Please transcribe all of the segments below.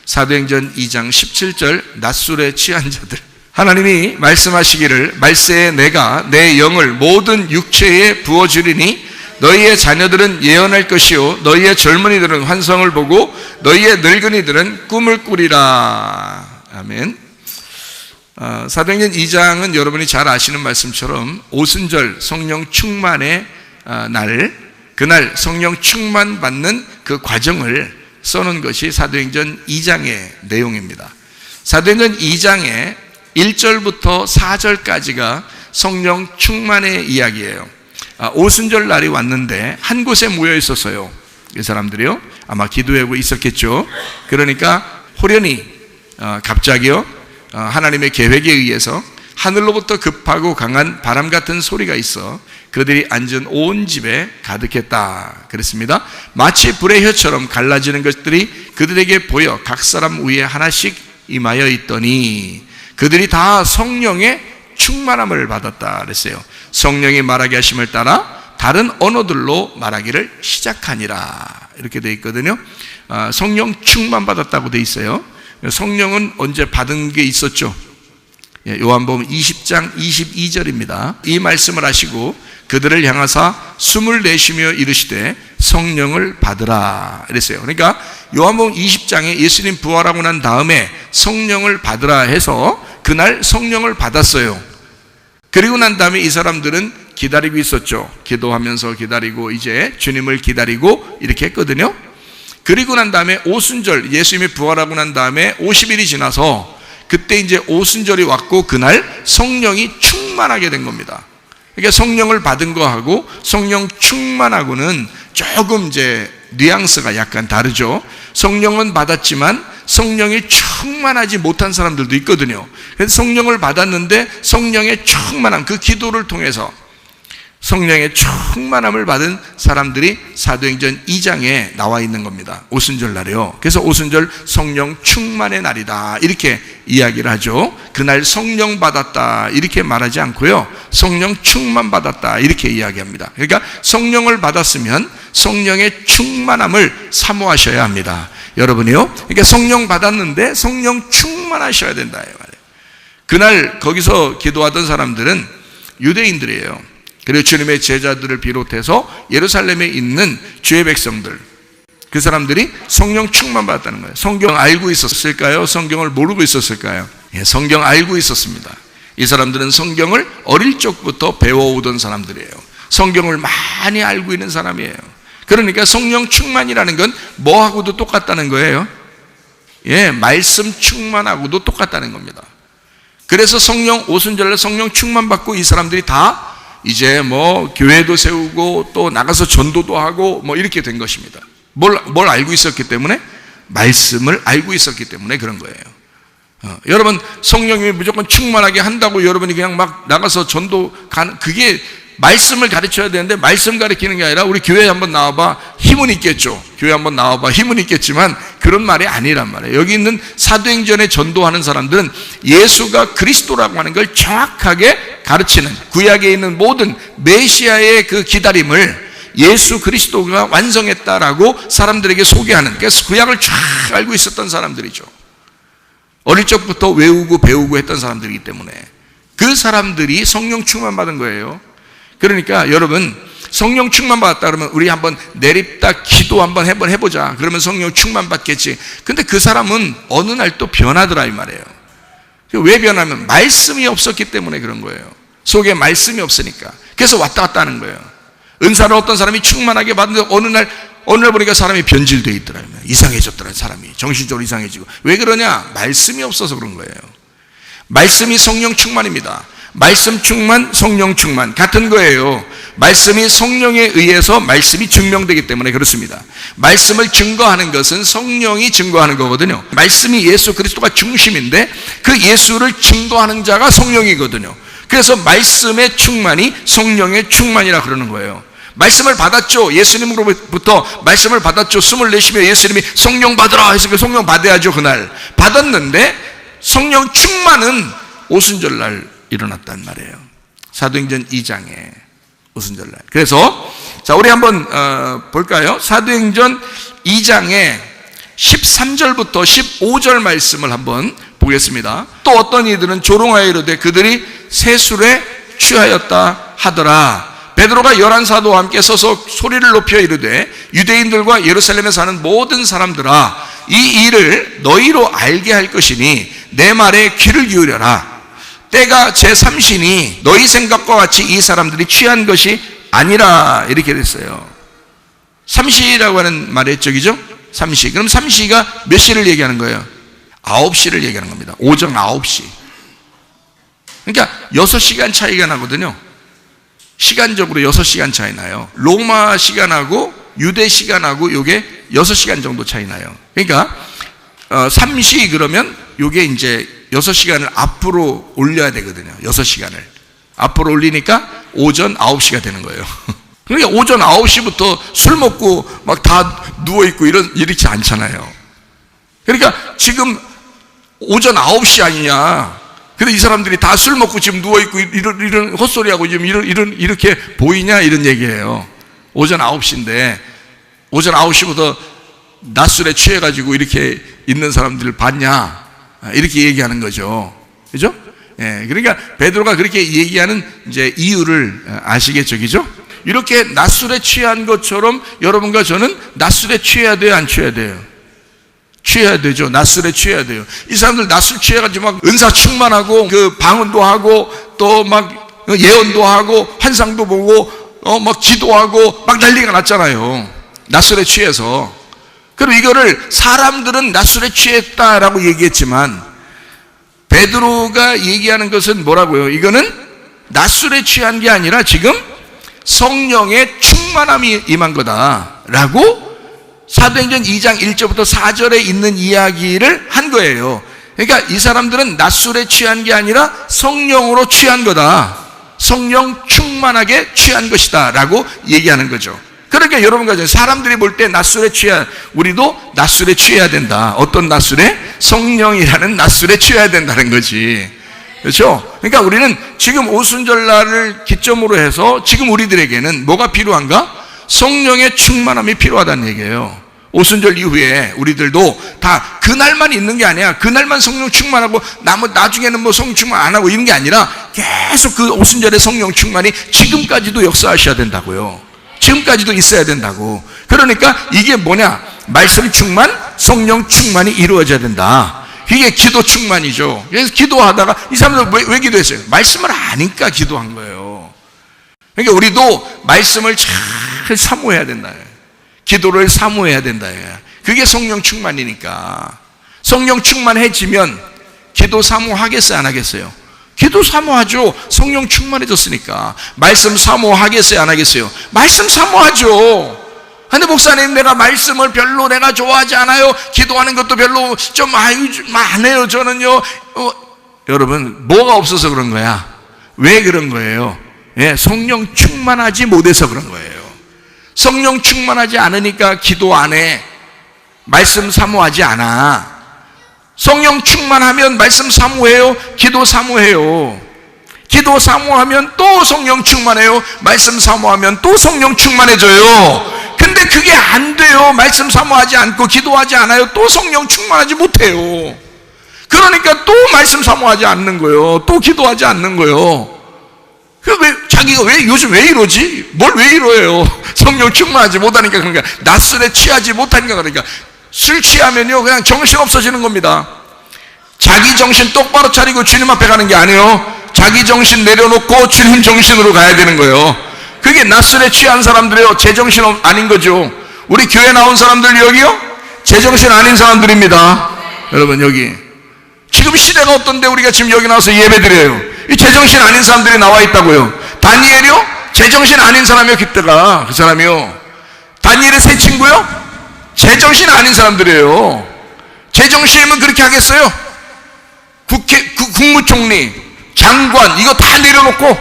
사도행전 2장 17절 낮술에 취한 자들. 하나님이 말씀하시기를 말세에 내가 내 영을 모든 육체에 부어주리니 너희의 자녀들은 예언할 것이요 너희의 젊은이들은 환상을 보고 너희의 늙은이들은 꿈을 꾸리라. 아멘. 사도행전 2장은 여러분이 잘 아시는 말씀처럼 오순절 성령 충만의 날, 그날 성령 충만 받는 그 과정을 써놓은 것이 사도행전 2장의 내용입니다. 사도행전 2장의 1절부터 4절까지가 성령 충만의 이야기예요. 오순절 날이 왔는데 한 곳에 모여 있었어요. 이 사람들이요. 아마 기도하고 있었겠죠. 그러니까 호련히 갑자기요 하나님의 계획에 의해서 하늘로부터 급하고 강한 바람 같은 소리가 있어 그들이 앉은 온 집에 가득했다 그랬습니다. 마치 불의 혀처럼 갈라지는 것들이 그들에게 보여 각 사람 위에 하나씩 임하여 있더니 그들이 다 성령의 충만함을 받았다 그랬어요. 성령이 말하게 하심을 따라 다른 언어들로 말하기를 시작하니라 이렇게 되어 있거든요. 성령 충만 받았다고 되어 있어요. 성령은 언제 받은 게 있었죠? 요한복음 20장 22절입니다. 이 말씀을 하시고 그들을 향하사 숨을 내쉬며 이르시되 성령을 받으라 이랬어요. 그러니까 요한복음 20장에 예수님 부활하고 난 다음에 성령을 받으라 해서 그날 성령을 받았어요. 그리고 난 다음에 이 사람들은 기다리고 있었죠. 기도하면서 기다리고 이제 주님을 기다리고 이렇게 했거든요. 그리고 난 다음에 오순절 예수님이 부활하고 난 다음에 50일이 지나서 그때 이제 오순절이 왔고 그날 성령이 충만하게 된 겁니다. 그러니까 성령을 받은 거하고 성령 충만하고는 조금 이제 뉘앙스가 약간 다르죠. 성령은 받았지만 성령이 충만하지 못한 사람들도 있거든요. 그래서 성령을 받았는데 성령의 충만함, 그 기도를 통해서 성령의 충만함을 받은 사람들이 사도행전 2장에 나와 있는 겁니다. 오순절 날이요. 그래서 오순절 성령 충만의 날이다 이렇게 이야기를 하죠. 그날 성령 받았다 이렇게 말하지 않고요, 성령 충만 받았다 이렇게 이야기합니다. 그러니까 성령을 받았으면 성령의 충만함을 사모하셔야 합니다. 여러분이요, 그러니까 성령 받았는데 성령 충만하셔야 된다 이 말이에요. 그날 거기서 기도하던 사람들은 유대인들이에요. 그리고 주님의 제자들을 비롯해서 예루살렘에 있는 주의 백성들, 그 사람들이 성령 충만 받았다는 거예요. 성경 알고 있었을까요? 성경을 모르고 있었을까요? 예, 성경 알고 있었습니다. 이 사람들은 성경을 어릴 적부터 배워오던 사람들이에요. 성경을 많이 알고 있는 사람이에요. 그러니까 성령 충만이라는 건 뭐하고도 똑같다는 거예요. 예, 말씀 충만하고도 똑같다는 겁니다. 그래서 성령 오순절날 성령 충만 받고 이 사람들이 다 이제 뭐 교회도 세우고 또 나가서 전도도 하고 뭐 이렇게 된 것입니다. 뭘 알고 있었기 때문에? 말씀을 알고 있었기 때문에 그런 거예요. 여러분, 성령이 무조건 충만하게 한다고 여러분이 그냥 막 나가서 전도 가는, 그게 말씀을 가르쳐야 되는데 말씀 가르치는 게 아니라 우리 교회에 한번 나와봐 힘은 있겠죠. 교회 한번 나와봐 힘은 있겠지만 그런 말이 아니란 말이에요. 여기 있는 사도행전에 전도하는 사람들은 예수가 그리스도라고 하는 걸 정확하게 가르치는, 구약에 있는 모든 메시아의 그 기다림을 예수 그리스도가 완성했다라고 사람들에게 소개하는, 그래서 구약을 쫙 알고 있었던 사람들이죠. 어릴 적부터 외우고 배우고 했던 사람들이기 때문에 그 사람들이 성령 충만 받은 거예요. 그러니까 여러분, 성령 충만 받았다 그러면 우리 한번 내립다 기도 한번 해보자. 그러면 성령 충만 받겠지. 근데 그 사람은 어느 날 또 변하더라 이 말이에요. 왜 변하면 말씀이 없었기 때문에 그런 거예요. 속에 말씀이 없으니까. 그래서 왔다 갔다 하는 거예요. 은사를 어떤 사람이 충만하게 받는데 어느 날 보니까 사람이 변질되어 있더라고요. 이상해졌더라, 사람이. 정신적으로 이상해지고. 왜 그러냐? 말씀이 없어서 그런 거예요. 말씀이 성령 충만입니다. 말씀 충만, 성령 충만 같은 거예요. 말씀이 성령에 의해서 말씀이 증명되기 때문에 그렇습니다. 말씀을 증거하는 것은 성령이 증거하는 거거든요. 말씀이 예수 그리스도가 중심인데 그 예수를 증거하는 자가 성령이거든요. 그래서 말씀의 충만이 성령의 충만이라 그러는 거예요. 말씀을 받았죠. 예수님으로부터 말씀을 받았죠. 숨을 내쉬며 예수님이 성령 받으라 해서 그 성령 받아야죠. 그날 받았는데 성령 충만은 오순절날 일어났단 말이에요. 사도행전 2장에 오순절날. 그래서 자, 우리 한번 볼까요? 사도행전 2장에 13절부터 15절 말씀을 한번 보겠습니다. 또 어떤 이들은 조롱하여 이르되 그들이 새 술에 취하였다 하더라. 베드로가 11사도와 함께 서서 소리를 높여 이르되 유대인들과 예루살렘에 사는 모든 사람들아, 이 일을 너희로 알게 할 것이니 내 말에 귀를 기울여라. 때가 제3시니 너희 생각과 같이 이 사람들이 취한 것이 아니라. 이렇게 됐어요. 삼시라고 하는 말의 적이죠? 삼시. 그럼 삼시가 몇 시를 얘기하는 거예요? 9시를 얘기하는 겁니다. 오전 9시. 그러니까 6시간 차이가 나거든요. 시간적으로 6시간 차이 나요. 로마 시간하고 유대 시간하고 요게 6시간 정도 차이 나요. 그러니까 3시 그러면 요게 이제 6시간을 앞으로 올려야 되거든요. 6시간을 앞으로 올리니까 오전 9시가 되는 거예요. 그러니까 오전 9시부터 술 먹고 막 다 누워있고 이렇지 않잖아요. 그러니까 지금 오전 9시 아니냐. 근데 이 사람들이 다 술 먹고 지금 누워있고 이런 헛소리하고 지금 이렇게 보이냐, 이런 얘기예요. 오전 9시인데 오전 9시부터 낮술에 취해가지고 이렇게 있는 사람들을 봤냐, 이렇게 얘기하는 거죠. 그죠? 예, 그러니까 베드로가 그렇게 얘기하는 이제 이유를 아시겠죠? 그죠? 이렇게 낮술에 취한 것처럼 여러분과 저는 낮술에 취해야 돼요, 안 취해야 돼요? 취해야 되죠. 낮술에 취해야 돼요. 이 사람들 낮술 취해가지고 막 은사 충만하고 그 방언도 하고 또 막 예언도 하고 환상도 보고 막 기도하고 막 난리가 났잖아요. 낮술에 취해서. 그럼 이거를 사람들은 낮술에 취했다라고 얘기했지만 베드로가 얘기하는 것은 뭐라고요? 이거는 낮술에 취한 게 아니라 지금 성령의 충만함이 임한 거다라고 사도행전 2장 1절부터 4절에 있는 이야기를 한 거예요. 그러니까 이 사람들은 낮술에 취한 게 아니라 성령으로 취한 거다. 성령 충만하게 취한 것이다 라고 얘기하는 거죠. 그러니까 여러분과 사람들이 볼 때 낮술에 취한, 우리도 낮술에 취해야 된다. 어떤 낮술에? 성령이라는 낮술에 취해야 된다는 거지. 그렇죠? 그러니까 우리는 지금 오순절날을 기점으로 해서 지금 우리들에게는 뭐가 필요한가? 성령의 충만함이 필요하다는 얘기예요. 오순절 이후에 우리들도 다 그날만 있는 게 아니야. 그날만 성령 충만하고 나중에는 뭐 성령 충만 안 하고 이런 게 아니라 계속 그 오순절의 성령 충만이 지금까지도 역사하셔야 된다고요. 지금까지도 있어야 된다고. 그러니까 이게 뭐냐? 말씀 충만, 성령 충만이 이루어져야 된다. 이게 기도 충만이죠. 그래서 기도하다가 이 사람들 왜 기도했어요? 말씀을 아니까 기도한 거예요. 그러니까 우리도 말씀을 잘 사모해야 된다. 기도를 사모해야 된다. 그게 성령 충만이니까. 성령 충만해지면 기도 사모하겠어요, 안 하겠어요? 기도 사모하죠. 성령 충만해졌으니까. 말씀 사모하겠어요, 안 하겠어요? 말씀 사모하죠. 근데 목사님, 내가 말씀을 별로 내가 좋아하지 않아요. 기도하는 것도 별로 좀 안 해요, 저는요. 여러분, 뭐가 없어서 그런 거야? 왜 그런 거예요? 예, 성령 충만하지 못해서 그런 거예요. 성령 충만하지 않으니까 기도 안 해. 말씀 사모하지 않아. 성령 충만하면 말씀 사모해요. 기도 사모해요. 기도 사모하면 또 성령 충만해요. 말씀 사모하면 또 성령 충만해져요. 근데 그게 안 돼요. 말씀 사모하지 않고 기도하지 않아요. 또 성령 충만하지 못해요. 그러니까 또 말씀 사모하지 않는 거예요. 또 기도하지 않는 거예요. 자기가 요즘 왜 이러지? 뭘 왜 이러요? 성령 충만하지 못하니까. 그러니까 낮술에 취하지 못하니까. 그러니까 술 취하면요 그냥 정신 없어지는 겁니다. 자기 정신 똑바로 차리고 주님 앞에 가는 게 아니에요. 자기 정신 내려놓고 주님 정신으로 가야 되는 거예요. 그게 낮술에 취한 사람들이에요. 제정신 아닌 거죠. 우리 교회 나온 사람들 여기요? 제정신 아닌 사람들입니다. 여러분, 여기 지금 시대가 어떤데 우리가 지금 여기 나와서 예배드려요? 이 제정신 아닌 사람들이 나와 있다고요. 다니엘이요? 제정신 아닌 사람이요. 그때가 그 사람이요. 다니엘의 세 친구요? 제정신 아닌 사람들이에요. 제정신이면 그렇게 하겠어요? 국무총리, 장관 이거 다 내려놓고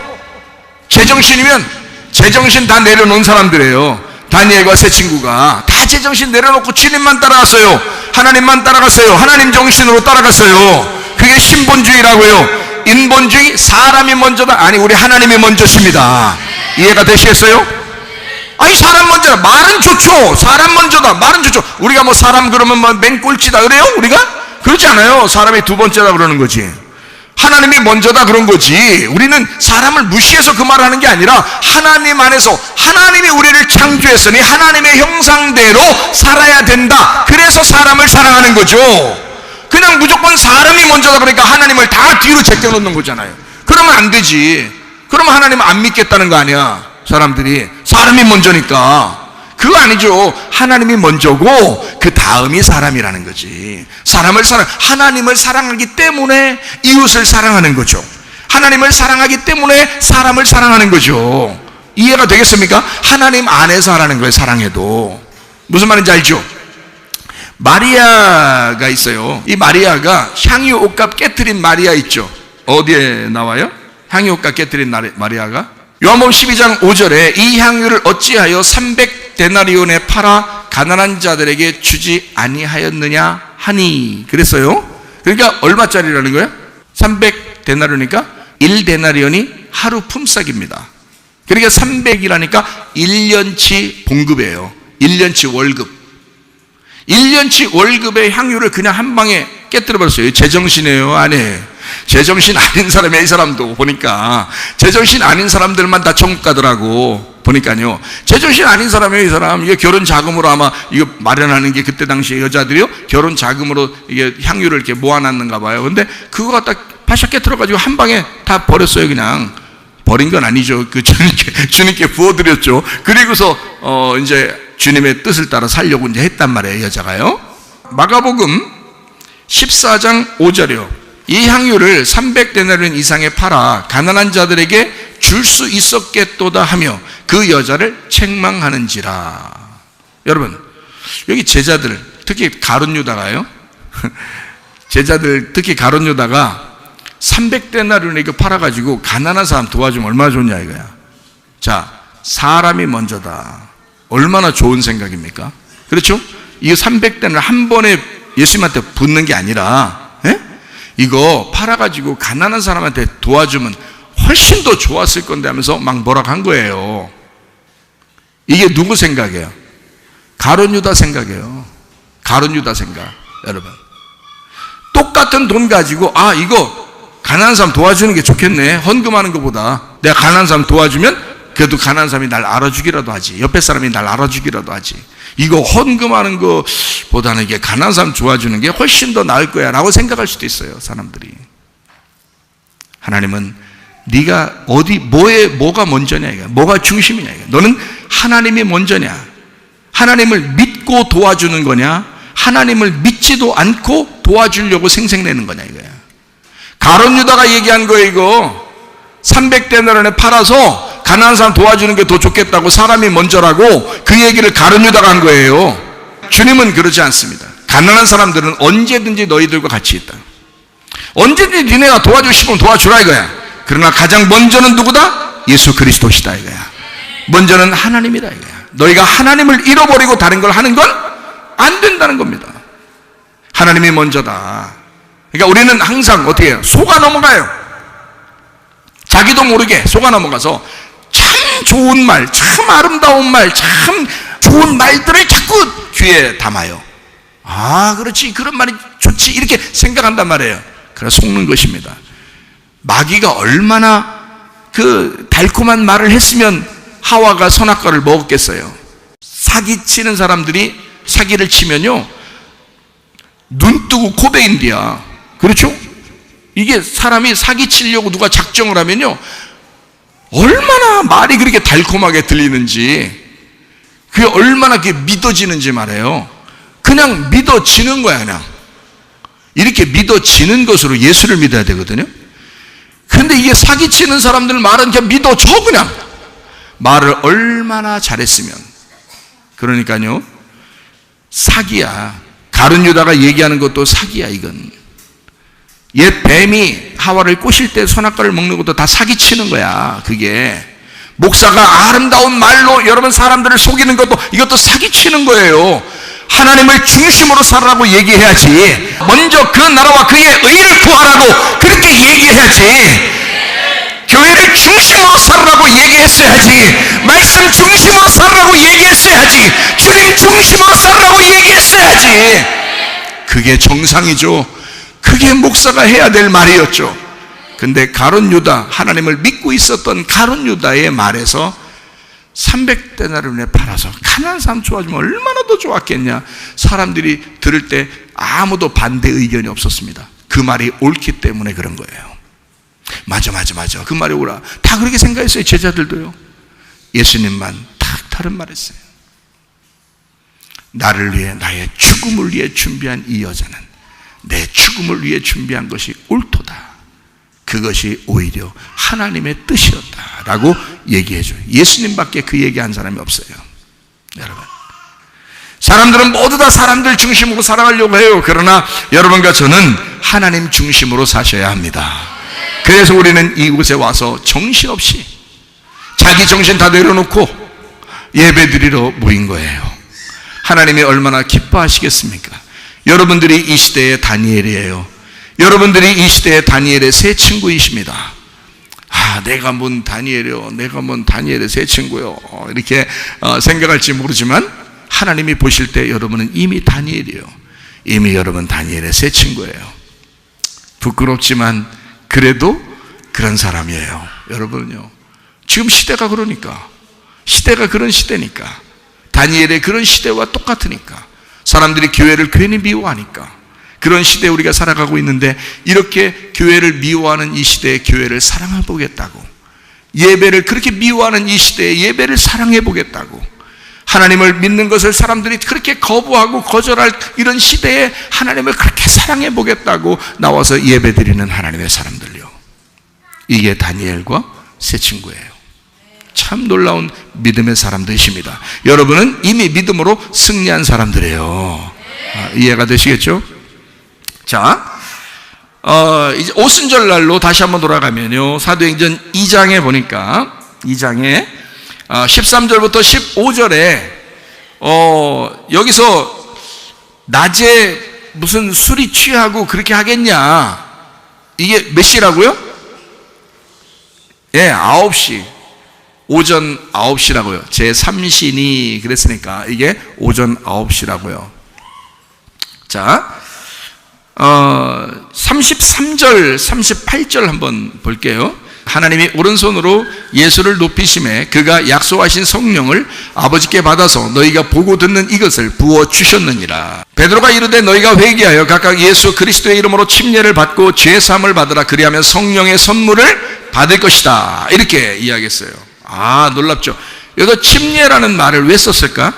제정신이면 제정신 다 내려놓은 사람들이에요. 다니엘과 세 친구가 다 제정신 내려놓고 주님만 따라갔어요. 하나님만 따라갔어요. 하나님 정신으로 따라갔어요. 그게 신본주의라고요. 인본주의, 사람이 먼저다. 아니, 우리 하나님이 먼저십니다. 이해가 되시겠어요? 아니 사람 먼저다. 말은 좋죠. 사람 먼저다. 말은 좋죠. 우리가 뭐 사람 그러면 뭐 맨 꼴찌다 그래요? 우리가? 그렇지 않아요. 사람이 두 번째다 그러는 거지. 하나님이 먼저다 그런 거지. 우리는 사람을 무시해서 그 말을 하는 게 아니라 하나님 안에서 하나님이 우리를 창조했으니 하나님의 형상대로 살아야 된다. 그래서 사람을 사랑하는 거죠. 그냥 무조건 사람이 먼저다 그러니까 하나님을 다 뒤로 제껴놓는 거잖아요. 그러면 안 되지. 그러면 하나님 안 믿겠다는 거 아니야. 사람들이 사람이 먼저니까. 그거 아니죠. 하나님이 먼저고 그 다음이 사람이라는 거지. 하나님을 사랑하기 때문에 이웃을 사랑하는 거죠. 하나님을 사랑하기 때문에 사람을 사랑하는 거죠. 이해가 되겠습니까? 하나님 안에서 하라는 거예요. 사랑해도. 무슨 말인지 알죠? 마리아가 있어요. 이 마리아가 향유 옷값 깨트린 마리아 있죠. 어디에 나와요? 향유 옷값 깨트린 마리아가? 요한복음 12장 5절에 이 향유를 어찌하여 300데나리온에 팔아 가난한 자들에게 주지 아니하였느냐 하니 그랬어요. 그러니까 얼마짜리라는 거예요? 300데나리온이니까 1데나리온이 하루 품삯입니다. 그러니까 300이라니까 1년치 봉급이에요. 1년치 월급. 1년치 월급의 향유를 그냥 한 방에 깨뜨려 버렸어요. 제정신이에요? 아니에요. 제정신 아닌 사람이야. 이 사람도 보니까 제정신 아닌 사람들만 다 천국 가더라고. 보니까요. 제정신 아닌 사람이에요. 이 사람. 이게 결혼 자금으로 아마 이거 마련하는 게 그때 당시에 여자들이요 결혼 자금으로 이게 향유를 이렇게 모아놨는가 봐요. 근데 그거 갖다 파샥 깨뜨려가지고 한 방에 다 버렸어요. 그냥 버린 건 아니죠. 그 주님께 부어드렸죠. 그리고서 이제 주님의 뜻을 따라 살려고 이제 했단 말이에요. 여자가요. 마가복음 14장 5절이요. 이 향유를 300데나리온 이상에 팔아 가난한 자들에게 줄 수 있었겠도다 하며 그 여자를 책망하는지라. 여러분, 여기 제자들, 특히 가룟 유다가요. 제자들, 특히 가룟 유다가 300데나리온에 이거 팔아가지고 가난한 사람 도와주면 얼마나 좋냐 이거야. 자, 사람이 먼저다. 얼마나 좋은 생각입니까? 그렇죠? 이 300데나리온 한 번에 예수님한테 붓는 게 아니라 이거 팔아가지고 가난한 사람한테 도와주면 훨씬 더 좋았을 건데 하면서 막 뭐라고 한 거예요. 이게 누구 생각이에요? 가룟 유다 생각이에요. 가룟 유다 생각. 여러분, 똑같은 돈 가지고 이거 가난한 사람 도와주는 게 좋겠네. 헌금하는 것보다 내가 가난한 사람 도와주면 그래도 가난한 사람이 날 알아주기라도 하지. 옆에 사람이 날 알아주기라도 하지. 이거 헌금하는 것보다는 이게 가난한 사람 도와주는 게 훨씬 더 나을 거야 라고 생각할 수도 있어요. 사람들이. 하나님은 네가 뭐가 먼저냐 이거야. 뭐가 중심이냐 이거야. 너는 하나님이 먼저냐, 하나님을 믿고 도와주는 거냐, 하나님을 믿지도 않고 도와주려고 생색내는 거냐 이거야. 가룟 유다가 얘기한 거예요. 이거 300데나리온에 팔아서 가난한 사람 도와주는 게 더 좋겠다고, 사람이 먼저라고 그 얘기를 가룟 유다가 한 거예요. 주님은 그러지 않습니다. 가난한 사람들은 언제든지 너희들과 같이 있다. 언제든지 니네가 도와주고 싶으면 도와주라 이거야. 그러나 가장 먼저는 누구다? 예수 그리스도시다 이거야. 먼저는 하나님이다 이거야. 너희가 하나님을 잃어버리고 다른 걸 하는 건 안 된다는 겁니다. 하나님이 먼저다. 그러니까 우리는 항상 어떻게 해요? 속아 넘어가요. 자기도 모르게 속아 넘어가서 참 좋은 말, 참 아름다운 말, 참 좋은 말들을 자꾸 귀에 담아요. 그렇지, 그런 말이 좋지, 이렇게 생각한단 말이에요. 그래서 속는 것입니다. 마귀가 얼마나 그 달콤한 말을 했으면 하와가 선악과를 먹었겠어요. 사기치는 사람들이 사기를 치면요 눈 뜨고 코 베인디야. 그렇죠? 이게 사람이 사기치려고 누가 작정을 하면요 얼마나 말이 그렇게 달콤하게 들리는지, 그게 얼마나 그게 믿어지는지 말이에요. 그냥 믿어지는 거야. 그냥 이렇게 믿어지는 것으로 예수를 믿어야 되거든요. 근데 이게 사기치는 사람들 말은 그냥 믿어져. 그냥 말을 얼마나 잘했으면. 그러니까요 사기야. 가룟 유다가 얘기하는 것도 사기야. 이건 옛 뱀이 하와를 꼬실 때 선악과를 먹는 것도 다 사기치는 거야. 그게 목사가 아름다운 말로 여러분 사람들을 속이는 것도 이것도 사기치는 거예요. 하나님을 중심으로 살아라고 얘기해야지. 먼저 그 나라와 그의 의를 구하라고 그렇게 얘기해야지. 교회를 중심으로 살아라고 살라고 얘기했어야지. 말씀 중심으로 살라고 얘기했어야지. 주님 중심으로 살라고 얘기했어야지. 그게 정상이죠. 그게 목사가 해야 될 말이었죠. 근데 가룟 유다, 하나님을 믿고 있었던 가룟 유다의 말에서 300데나리온에 팔아서 가난한 사람 좋아지면 얼마나 더 좋았겠냐. 사람들이 들을 때 아무도 반대 의견이 없었습니다. 그 말이 옳기 때문에 그런 거예요. 맞아 그 말이 옳아. 다 그렇게 생각했어요. 제자들도요. 예수님만 딱 다른 말 했어요. 나를 위해, 나의 죽음을 위해 준비한 이 여자는 내 죽음을 위해 준비한 것이 옳도다. 그것이 오히려 하나님의 뜻이었다라고 얘기해줘요. 예수님밖에 그 얘기한 사람이 없어요. 여러분, 사람들은 모두 다 사람들 중심으로 살아가려고 해요. 그러나 여러분과 저는 하나님 중심으로 사셔야 합니다. 그래서 우리는 이곳에 와서 정신없이 자기 정신 다 내려놓고 예배드리러 모인 거예요. 하나님이 얼마나 기뻐하시겠습니까? 여러분들이 이 시대의 다니엘이에요. 여러분들이 이 시대의 다니엘의 새 친구이십니다. 내가 뭔 다니엘이요, 내가 뭔 다니엘의 새 친구요, 이렇게 생각할지 모르지만 하나님이 보실 때 여러분은 이미 다니엘이에요. 이미 여러분 다니엘의 새 친구예요. 부끄럽지만 그래도 그런 사람이에요. 여러분은요, 지금 시대가 그러니까, 시대가 그런 시대니까, 다니엘의 그런 시대와 똑같으니까, 사람들이 교회를 괜히 미워하니까 그런 시대에 우리가 살아가고 있는데, 이렇게 교회를 미워하는 이 시대의 교회를 사랑해 보겠다고, 예배를 그렇게 미워하는 이 시대의 예배를 사랑해 보겠다고, 하나님을 믿는 것을 사람들이 그렇게 거부하고 거절할 이런 시대에 하나님을 그렇게 사랑해 보겠다고 나와서 예배 드리는 하나님의 사람들요, 이게 다니엘과 새 친구예요. 참 놀라운 믿음의 사람들이십니다. 여러분은 이미 믿음으로 승리한 사람들이에요. 이해가 되시겠죠? 자, 이제 오순절날로 다시 한번 돌아가면요, 사도행전 2장에 보니까 2장에 13절부터 15절에 여기서 낮에 무슨 술이 취하고 그렇게 하겠냐, 이게 몇 시라고요? 예, 9시, 오전 9시라고요. 제3신이 그랬으니까 이게 오전 9시라고요. 자, 33절, 38절 한번 볼게요. 하나님이 오른손으로 예수를 높이심에 그가 약속하신 성령을 아버지께 받아서 너희가 보고 듣는 이것을 부어주셨느니라. 베드로가 이르되 너희가 회개하여 각각 예수 그리스도의 이름으로 침례를 받고 죄사함을 받으라. 그리하면 성령의 선물을 받을 것이다. 이렇게 이야기했어요. 놀랍죠? 여기서 침례라는 말을 왜 썼을까?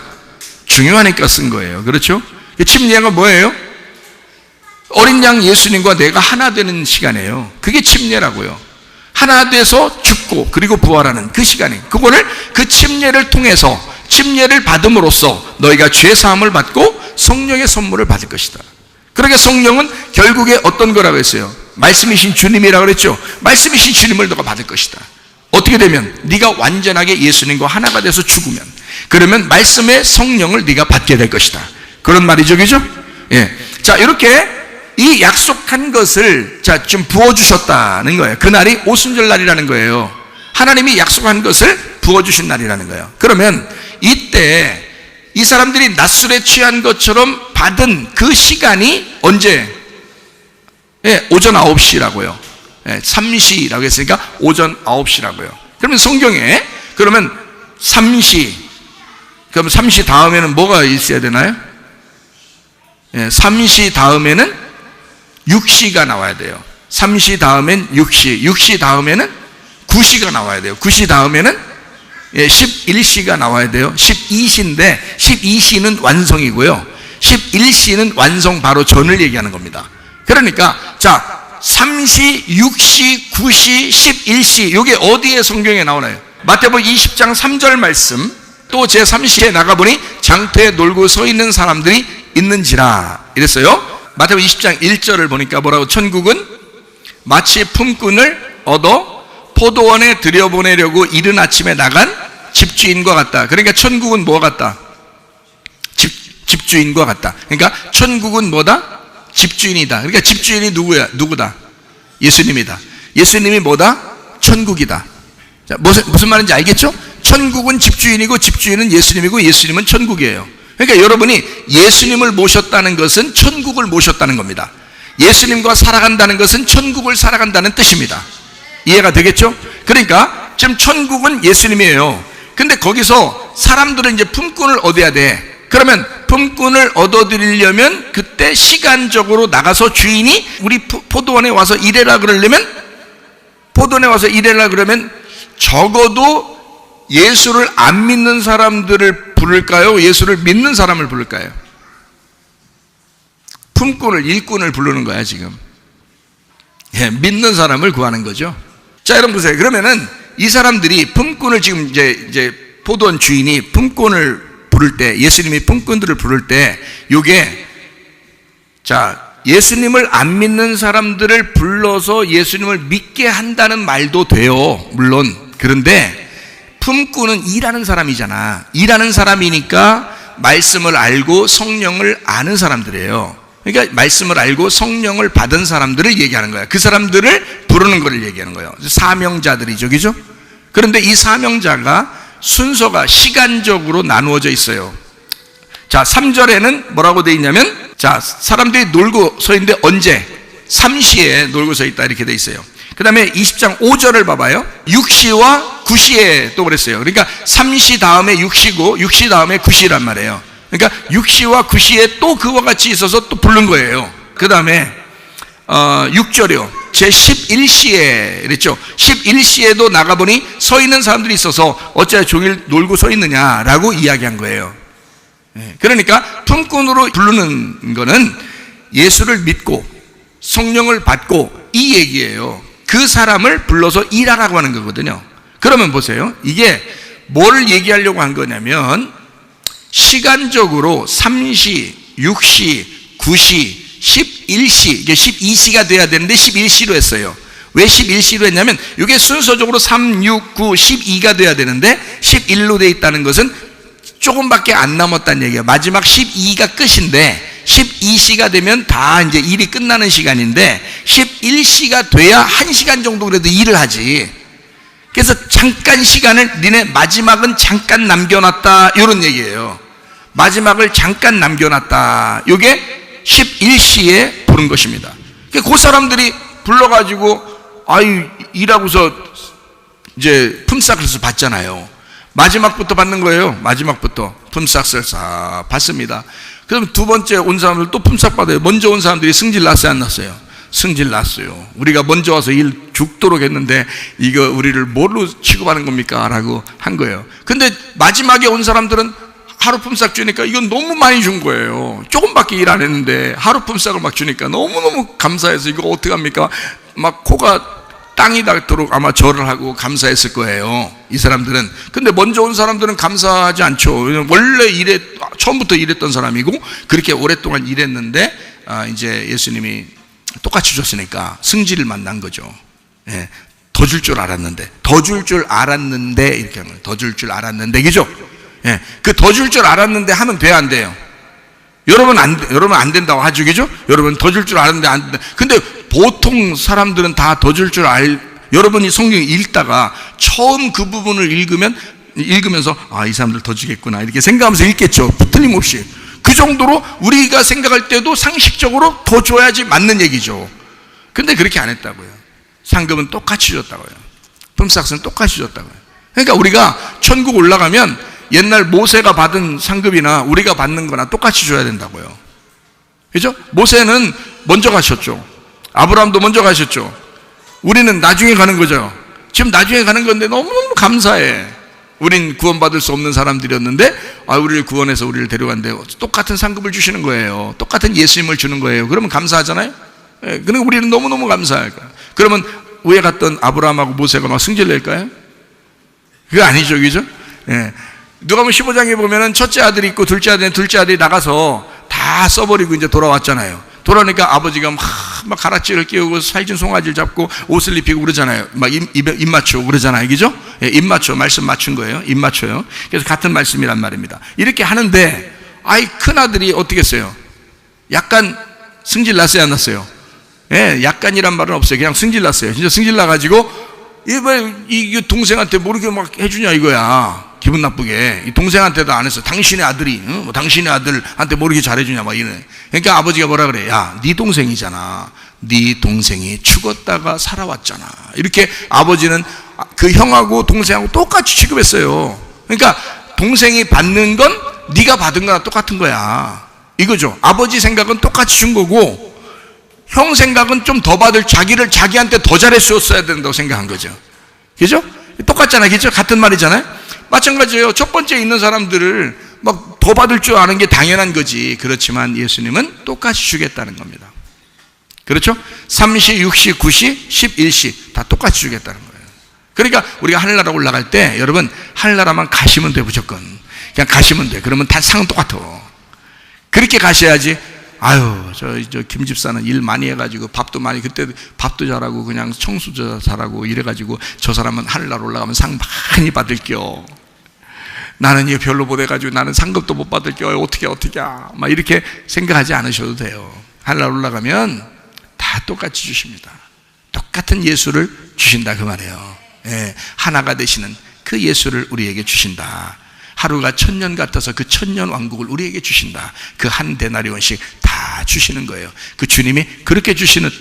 중요하니까 쓴 거예요. 그렇죠? 침례가 뭐예요? 어린 양 예수님과 내가 하나 되는 시간이에요. 그게 침례라고요. 하나 돼서 죽고 그리고 부활하는 그 시간이, 그거를 그 침례를 통해서, 침례를 받음으로써 너희가 죄사함을 받고 성령의 선물을 받을 것이다. 그러니까 성령은 결국에 어떤 거라고 했어요? 말씀이신 주님이라고 그랬죠. 말씀이신 주님을 너가 받을 것이다. 어떻게 되면? 네가 완전하게 예수님과 하나가 돼서 죽으면, 그러면 말씀의 성령을 네가 받게 될 것이다. 그런 말이죠, 그죠? 예. 자, 이렇게 이 약속한 것을 좀 부어주셨다는 거예요. 그날이 오순절 날이라는 거예요. 하나님이 약속한 것을 부어주신 날이라는 거예요. 그러면 이때 이 사람들이 낮술에 취한 것처럼 받은 그 시간이 언제? 예, 오전 9시라고요. 예, 3시라고 했으니까 오전 9시라고요. 그러면 성경에, 그러면 3시, 그럼 3시 다음에는 뭐가 있어야 되나요? 예, 3시 다음에는 6시가 나와야 돼요. 3시 다음엔 6시, 6시 다음에는 9시가 나와야 돼요. 9시 다음에는 11시가 나와야 돼요. 12시인데 12시는 완성이고요, 11시는 완성 바로 전을 얘기하는 겁니다. 그러니까 자, 3시, 6시, 9시, 11시, 이게 어디에 성경에 나오나요? 마태복음 20장 3절 말씀. 또 제3시에 나가보니 장터에 놀고 서 있는 사람들이 있는지라 이랬어요. 마태복음 20장 1절을 보니까 뭐라고? 천국은 마치 품꾼을 얻어 포도원에 들여보내려고 이른 아침에 나간 집주인과 같다. 그러니까 천국은 뭐 같다? 집주인과 같다. 그러니까 천국은 뭐다? 집주인이다. 그러니까 집주인이 누구다? 예수님이다. 예수님이 뭐다? 천국이다. 자, 무슨 말인지 알겠죠? 천국은 집주인이고 집주인은 예수님이고 예수님은 천국이에요. 그러니까 여러분이 예수님을 모셨다는 것은 천국을 모셨다는 겁니다. 예수님과 살아간다는 것은 천국을 살아간다는 뜻입니다. 이해가 되겠죠? 그러니까 지금 천국은 예수님이에요. 근데 거기서 사람들은 이제 품꾼을 얻어야 돼. 그러면 품꾼을 얻어들이려면 그때 시간적으로 나가서 주인이 우리 포도원에 와서 일해라 그러려면, 포도원에 와서 일해라 그러면 적어도 예수를 안 믿는 사람들을 부를까요? 예수를 믿는 사람을 부를까요? 품꾼을, 일꾼을 부르는 거야 지금. 예, 믿는 사람을 구하는 거죠. 자, 여러분 보세요. 그러면은 이 사람들이 품꾼을 지금 이제 포도원 주인이 품꾼을 부를 때, 예수님이 품꾼들을 부를 때, 요게, 자, 예수님을 안 믿는 사람들을 불러서 예수님을 믿게 한다는 말도 돼요. 물론. 그런데 품꾼은 일하는 사람이잖아. 일하는 사람이니까 말씀을 알고 성령을 아는 사람들이에요. 그러니까 말씀을 알고 성령을 받은 사람들을 얘기하는 거야. 그 사람들을 부르는 걸 얘기하는 거예요. 사명자들이죠, 그죠? 그런데 이 사명자가 순서가 시간적으로 나누어져 있어요. 자, 3절에는 뭐라고 돼 있냐면, 자, 사람들이 놀고 서 있는데 언제? 3시에 놀고 서 있다 이렇게 돼 있어요. 그 다음에 20장 5절을 봐봐요. 6시와 9시에 또 그랬어요. 그러니까 3시 다음에 6시고 6시 다음에 9시란 말이에요. 그러니까 6시와 9시에 또 그와 같이 있어서 또 부른 거예요. 그 다음에 6절이요. 제 11시에 그랬죠. 11시에도 나가보니 서 있는 사람들이 있어서 어째 종일 놀고 서 있느냐라고 이야기한 거예요. 그러니까 품꾼으로 부르는 거는 예수를 믿고 성령을 받고 이 얘기예요. 그 사람을 불러서 일하라고 하는 거거든요. 그러면 보세요. 이게 뭘 얘기하려고 한 거냐면, 시간적으로 3시, 6시, 9시, 11시, 이게 12시가 돼야 되는데 11시로 했어요. 왜 11시로 했냐면, 이게 순서적으로 3, 6, 9, 12가 돼야 되는데 11로 돼 있다는 것은 조금밖에 안 남았다는 얘기예요. 마지막 12가 끝인데 12시가 되면 다 이제 일이 끝나는 시간인데 11시가 돼야 1시간 정도 그래도 일을 하지. 그래서 잠깐 시간을, 니네 마지막은 잠깐 남겨놨다 이런 얘기예요. 마지막을 잠깐 남겨놨다. 이게 11시에 부른 것입니다. 그 사람들이 불러가지고 아유 일하고서 이제 품삯을 받잖아요. 마지막부터 받는 거예요. 마지막부터 품삯을 싹 받습니다. 그럼 두 번째 온 사람들 또 품삯 받아요. 먼저 온 사람들이 승질 났어요, 안 났어요? 승질 났어요. 우리가 먼저 와서 일 죽도록 했는데 이거 우리를 뭘로 취급하는 겁니까? 라고 한 거예요. 근데 마지막에 온 사람들은 하루 품삯 주니까 이건 너무 많이 준 거예요. 조금밖에 일 안 했는데 하루 품삯을 막 주니까 너무너무 감사해서 이거 어떡합니까? 막 코가 땅이 닿도록 아마 절을 하고 감사했을 거예요, 이 사람들은. 근데 먼저 온 사람들은 감사하지 않죠. 원래 처음부터 일했던 사람이고 그렇게 오랫동안 일했는데 이제 예수님이 똑같이 줬으니까 승질을 만난 거죠. 예, 더 줄 줄 알았는데, 더 줄 줄 알았는데 이렇게 하는 거예요. 더 줄 줄 알았는데, 그죠? 예, 그 더 줄 줄 알았는데 하면 돼요, 안 돼요? 여러분 안 된다고 하죠, 그죠? 여러분 더 줄 줄 알았는데 안 된다. 근데 보통 사람들은 다 더 줄 줄 여러분이 성경 읽다가 처음 그 부분을 읽으면서 이 사람들 더 주겠구나 이렇게 생각하면서 읽겠죠. 틀림없이. 그 정도로 우리가 생각할 때도 상식적으로 더 줘야지 맞는 얘기죠. 근데 그렇게 안 했다고요. 상급은 똑같이 줬다고요. 품삯은 똑같이 줬다고요. 그러니까 우리가 천국 올라가면 옛날 모세가 받은 상급이나 우리가 받는 거나 똑같이 줘야 된다고요. 그죠? 모세는 먼저 가셨죠. 아브라함도 먼저 가셨죠. 우리는 나중에 가는 거죠. 지금 나중에 가는 건데 너무너무 감사해. 우린 구원받을 수 없는 사람들이었는데 우리를 구원해서 우리를 데려간대. 똑같은 상급을 주시는 거예요. 똑같은 예수님을 주는 거예요. 그러면 감사하잖아요. 예, 그러니까 우리는 너무너무 감사할 거야. 그러면 위에 갔던 아브라함하고 모세가 막 승질 낼까요? 그거 아니죠, 그죠? 예. 누가복음 15장에 보면은 첫째 아들이 있고 둘째 아들이 나가서 다 써버리고 이제 돌아왔잖아요. 돌아오니까 아버지가 막 가락지를 끼우고 살찐 송아지를 잡고 옷을 입히고 그러잖아요. 막 입 맞추고 그러잖아요, 그죠? 예, 입 맞춰, 말씀 맞춘 거예요. 입 맞춰요. 그래서 같은 말씀이란 말입니다. 이렇게 하는데 큰 아들이 어떻게 했어요? 약간 승질 났어요, 안 났어요? 예, 약간이란 말은 없어요. 그냥 승질 났어요. 진짜 승질 나가지고 이 동생한테 모르게 막 해주냐 이거야. 기분 나쁘게. 이 동생한테도 안 했어. 당신의 아들이, 뭐 당신의 아들한테 모르게 잘해주냐 막 이래. 그러니까 아버지가 뭐라 그래? 야, 네 동생이잖아. 네 동생이 죽었다가 살아왔잖아. 이렇게 아버지는 그 형하고 동생하고 똑같이 취급했어요. 그러니까 동생이 받는 건 네가 받은 거나 똑같은 거야. 이거죠. 아버지 생각은 똑같이 준 거고, 형 생각은 좀 더 받을, 자기한테 더 잘했었어야 된다고 생각한 거죠. 그죠? 똑같잖아요. 그죠? 같은 말이잖아요. 마찬가지예요. 첫 번째 있는 사람들을 막 더 받을 줄 아는 게 당연한 거지. 그렇지만 예수님은 똑같이 주겠다는 겁니다. 그렇죠? 3시, 6시, 9시, 11시 다 똑같이 주겠다는 거예요. 그러니까 우리가 하늘나라 올라갈 때 여러분 하늘나라만 가시면 돼. 무조건 그냥 가시면 돼. 그러면 다 상은 똑같아. 그렇게 가셔야지. 아유, 저 김 집사는 일 많이 해가지고 밥도 많이, 그때 밥도 잘하고 그냥 청소도 잘하고 이래가지고 저 사람은 하늘나라 올라가면 상 많이 받을게요. 나는 이거 별로 못 해가지고 나는 상급도 못 받을게요. 어떻게 막 이렇게 생각하지 않으셔도 돼요. 하늘나라 올라가면 다 똑같이 주십니다. 똑같은 예수를 주신다 그 말이에요. 예, 하나가 되시는 그 예수를 우리에게 주신다. 하루가 천년 같아서 그 천년 왕국을 우리에게 주신다. 그 한 데나리온씩 다 주시는 거예요. 그 주님이 그렇게 주시는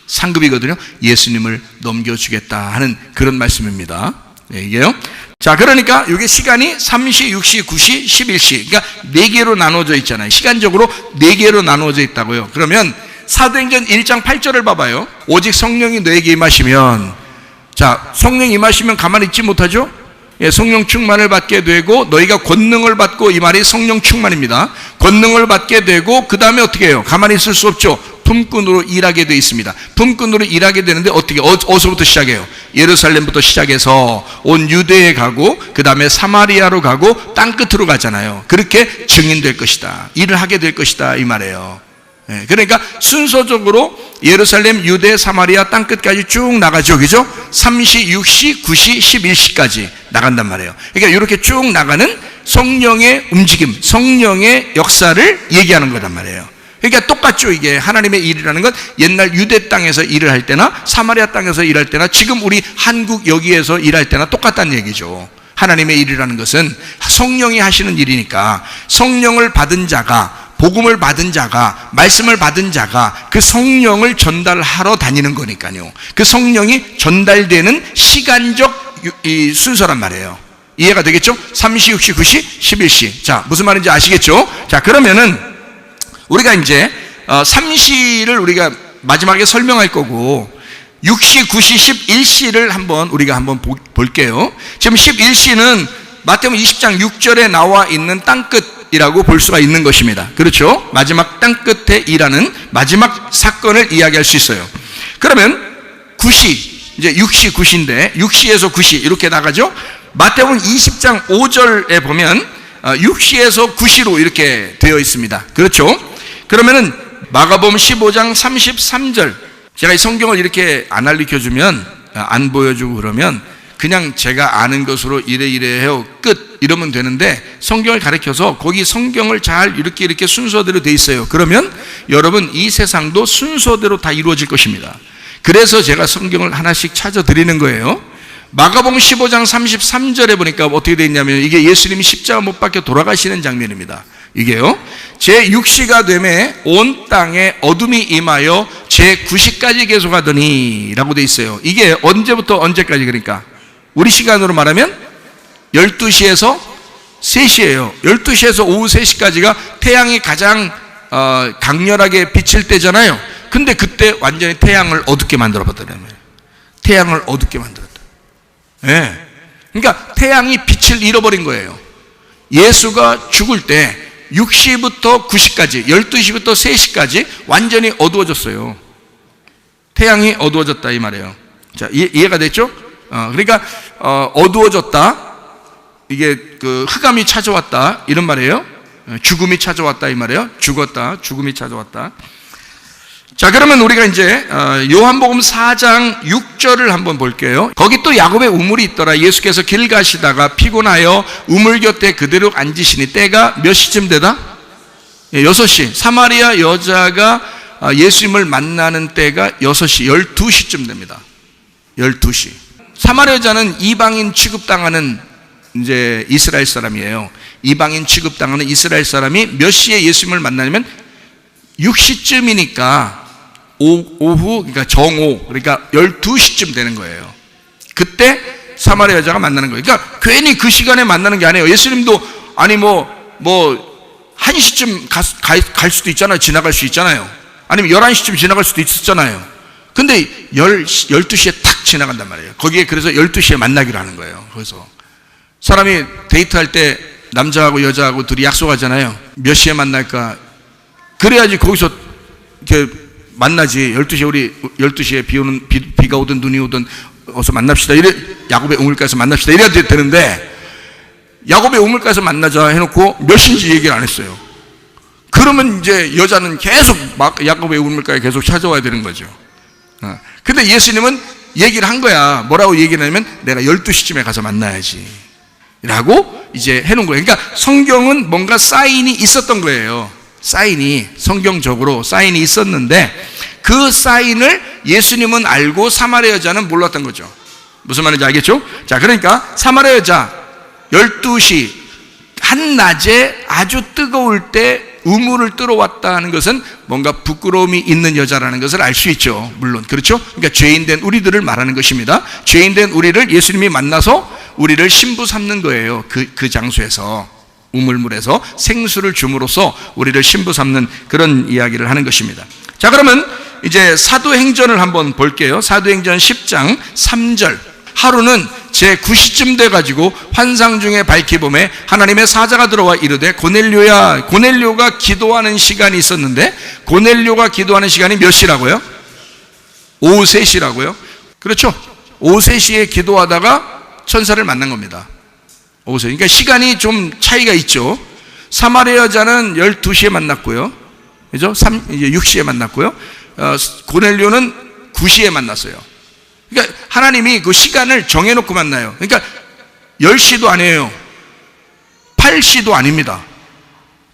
상급이거든요. 예수님을 넘겨주겠다 하는 그런 말씀입니다. 네, 이게요. 자, 그러니까 이게 시간이 3시, 6시, 9시, 11시. 그러니까 4개로 나눠져 있잖아요. 시간적으로 4개로 나눠져 있다고요. 그러면 사도행전 1장 8절을 봐봐요. 오직 성령이 너에게 임하시면, 자, 성령 임하시면 가만히 있지 못하죠? 예, 성령 충만을 받게 되고, 너희가 권능을 받고, 이 말이 성령 충만입니다. 권능을 받게 되고, 그 다음에 어떻게 해요? 가만히 있을 수 없죠. 품꾼으로 일하게 되어 있습니다. 품꾼으로 일하게 되는데 어떻게, 어디서부터 시작해요? 예루살렘부터 시작해서 온 유대에 가고, 그 다음에 사마리아로 가고, 땅끝으로 가잖아요. 그렇게 증인될 것이다. 일을 하게 될 것이다. 이 말이에요. 예, 그러니까 순서적으로 예루살렘, 유대, 사마리아 땅끝까지 쭉 나가죠. 그죠? 3시, 6시, 9시, 11시까지 나간단 말이에요. 그러니까 이렇게 쭉 나가는 성령의 움직임, 성령의 역사를 얘기하는 거단 말이에요. 그러니까 똑같죠. 이게 하나님의 일이라는 건 옛날 유대 땅에서 일을 할 때나 사마리아 땅에서 일할 때나 지금 우리 한국 여기에서 일할 때나 똑같다는 얘기죠. 하나님의 일이라는 것은 성령이 하시는 일이니까 성령을 받은 자가, 복음을 받은 자가, 말씀을 받은 자가 그 성령을 전달하러 다니는 거니까요. 그 성령이 전달되는 시간적 이 순서란 말이에요. 이해가 되겠죠? 3시, 6시, 9시, 11시. 자, 무슨 말인지 아시겠죠? 자, 그러면은 우리가 이제 3시를 우리가 마지막에 설명할 거고, 6시, 9시, 11시를 우리가 한번 볼게요. 지금 11시는 마태복음 20장 6절에 나와 있는 땅끝이라고 볼 수가 있는 것입니다. 그렇죠? 마지막 땅끝에 일하는 마지막 사건을 이야기할 수 있어요. 그러면 9시, 이제 6시, 9시인데 6시에서 9시 이렇게 나가죠? 마태복음 20장 5절에 보면 6시에서 9시로 이렇게 되어 있습니다. 그렇죠? 그러면은 마가복음 15장 33절, 제가 이 성경을 이렇게 안 알려주면, 안 보여주고 그러면 그냥 제가 아는 것으로 이래 해요. 끝. 이러면 되는데 성경을 가르쳐서 거기 성경을 잘 이렇게 순서대로 돼 있어요. 그러면 여러분 이 세상도 순서대로 다 이루어질 것입니다. 그래서 제가 성경을 하나씩 찾아 드리는 거예요. 마가복음 15장 33절에 보니까 어떻게 돼 있냐면 이게 예수님이 십자가 못 박혀 돌아가시는 장면입니다. 이게요, 제6시가 되매 온 땅에 어둠이 임하여 제9시까지 계속하더니 라고 돼 있어요. 이게 언제부터 언제까지? 그러니까 우리 시간으로 말하면 12시에서 3시예요. 12시에서 오후 3시까지가 태양이 가장 강렬하게 비칠 때잖아요. 근데 그때 완전히 태양을 어둡게 만들어 봤다는 거예요. 태양을 어둡게 만들었다. 네. 그러니까 태양이 빛을 잃어버린 거예요. 예수가 죽을 때 6시부터 9시까지, 12시부터 3시까지 완전히 어두워졌어요. 태양이 어두워졌다 이 말이에요. 자, 이해가 됐죠? 그러니까 어두워졌다, 이게 그 흑암이 찾아왔다 이런 말이에요. 죽음이 찾아왔다 이 말이에요. 죽었다, 죽음이 찾아왔다. 자, 그러면 우리가 이제 요한복음 4장 6절을 한번 볼게요. 거기 또 야곱의 우물이 있더라. 예수께서 길 가시다가 피곤하여 우물 곁에 그대로 앉으시니 때가 몇 시쯤 되다? 6시. 사마리아 여자가 예수님을 만나는 때가 6시, 12시쯤 됩니다. 12시. 사마리아 여자는 이방인 취급당하는 이제 이스라엘 사람이에요. 이방인 취급당하는 이스라엘 사람이 몇 시에 예수님을 만나냐면 6시쯤이니까 오후, 그러니까 정오, 그러니까 12시쯤 되는 거예요. 그때 사마리아 여자가 만나는 거예요. 그러니까 괜히 그 시간에 만나는 게 아니에요. 예수님도 아니 뭐 1시쯤 갈 수도 있잖아요. 지나갈 수 있잖아요. 아니면 11시쯤 지나갈 수도 있었잖아요. 근데 12시에 탁 지나간단 말이에요. 거기에 그래서 12시에 만나기로 하는 거예요. 그래서 사람이 데이트할 때 남자하고 여자하고 둘이 약속하잖아요. 몇 시에 만날까? 그래야지 거기서 이렇게 만나지. 12시에 우리 12시에 비가 오든 눈이 오든 어서 만납시다. 이래 야곱의 우물가에서 만납시다. 이래야 되는데 야곱의 우물가에서 만나자 해놓고 몇 시인지 얘기를 안 했어요. 그러면 이제 여자는 계속 막 야곱의 우물가에 계속 찾아와야 되는 거죠. 근데 예수님은 얘기를 한 거야. 뭐라고 얘기를 하냐면 내가 12시쯤에 가서 만나야지 라고 이제 해놓은 거예요. 그러니까 성경은 뭔가 사인이 있었던 거예요. 성경적으로 사인이 있었는데 그 사인을 예수님은 알고 사마리아 여자는 몰랐던 거죠. 무슨 말인지 알겠죠? 자, 그러니까 사마리아 여자 12시 한낮에 아주 뜨거울 때 우물을 뜨러 왔다는 것은 뭔가 부끄러움이 있는 여자라는 것을 알 수 있죠. 물론 그렇죠? 그러니까 죄인된 우리들을 말하는 것입니다. 죄인된 우리를 예수님이 만나서 우리를 신부 삼는 거예요. 그 장소에서 우물물에서 생수를 줌으로써 우리를 신부 삼는 그런 이야기를 하는 것입니다. 자, 그러면 이제 사도행전을 한번 볼게요. 사도행전 10장 3절. 하루는 제 9시쯤 돼가지고 환상 중에 밝히봄에 하나님의 사자가 들어와 이르되 고넬료야. 고넬료가 기도하는 시간이 있었는데 고넬료가 기도하는 시간이 몇 시라고요? 오후 3시라고요? 그렇죠. 오후 3시에 기도하다가 천사를 만난 겁니다. 오후 3시. 그러니까 시간이 좀 차이가 있죠. 사마리아 여자는 12시에 만났고요. 그죠? 이제 6시에 만났고요. 고넬료는 9시에 만났어요. 그러니까 하나님이 그 시간을 정해놓고 만나요. 그러니까 10시도 아니에요. 8시도 아닙니다.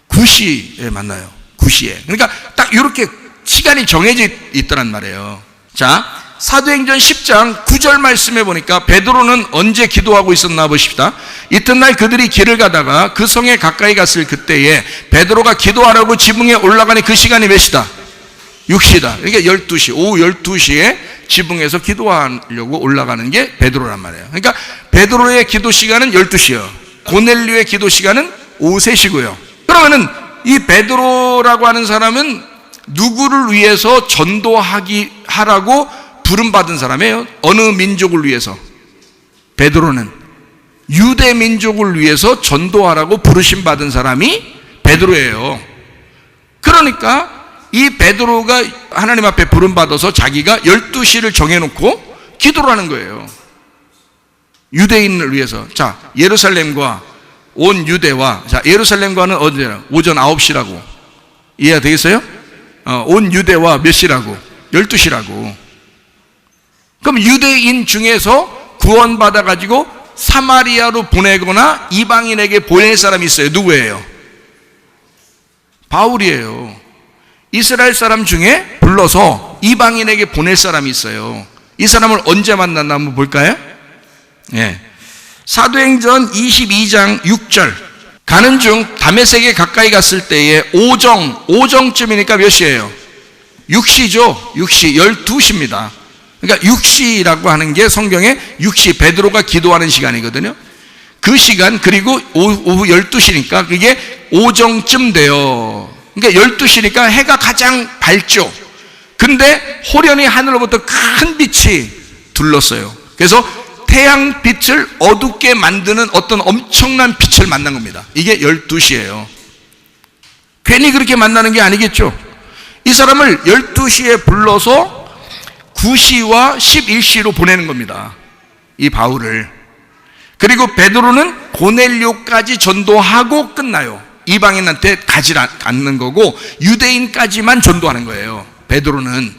9시에 만나요. 9시에. 그러니까 딱 이렇게 시간이 정해져 있더란 말이에요. 자, 사도행전 10장 9절 말씀해 보니까 베드로는 언제 기도하고 있었나 보십시다. 이튿날 그들이 길을 가다가 그 성에 가까이 갔을 그때에 베드로가 기도하라고 지붕에 올라가니 그 시간이 몇 시다? 6시다. 그러니까 12시, 오후 12시에 지붕에서 기도하려고 올라가는 게 베드로란 말이에요. 그러니까 베드로의 기도 시간은 12시요. 고넬료의 기도 시간은 오후 3시고요. 그러면은 이 베드로라고 하는 사람은 누구를 위해서 하라고 부름받은 사람이에요. 어느 민족을 위해서? 베드로는 유대 민족을 위해서 전도하라고 부르심 받은 사람이 베드로예요. 그러니까 이 베드로가 하나님 앞에 부름받아서 자기가 12시를 정해놓고 기도를 하는 거예요. 유대인을 위해서. 자, 예루살렘과 온 유대와, 자, 예루살렘과는 어디냐? 오전 9시라고. 이해가 되겠어요? 온 유대와 몇 시라고? 12시라고. 그럼 유대인 중에서 구원받아가지고 사마리아로 보내거나 이방인에게 보낼 사람이 있어요. 누구예요? 바울이에요. 이스라엘 사람 중에 불러서 이방인에게 보낼 사람이 있어요. 이 사람을 언제 만났나 한번 볼까요? 예. 사도행전 22장 6절. 가는 중 다메섹에 가까이 갔을 때에 오정쯤이니까 몇 시예요? 6시죠. 6시, 12시입니다. 그러니까 6시라고 하는 게 성경에 6시, 베드로가 기도하는 시간이거든요. 그 시간, 그리고 오후 12시니까 그게 오정쯤 돼요. 그러니까 12시니까 해가 가장 밝죠. 근데 호련히 하늘로부터 큰 빛이 둘렀어요. 그래서 태양빛을 어둡게 만드는 어떤 엄청난 빛을 만난 겁니다. 이게 12시예요. 괜히 그렇게 만나는 게 아니겠죠. 이 사람을 12시에 불러서 9시와 11시로 보내는 겁니다. 이 바울을. 그리고 베드로는 고넬료까지 전도하고 끝나요. 이방인한테 가지 않는 거고 유대인까지만 전도하는 거예요. 베드로는.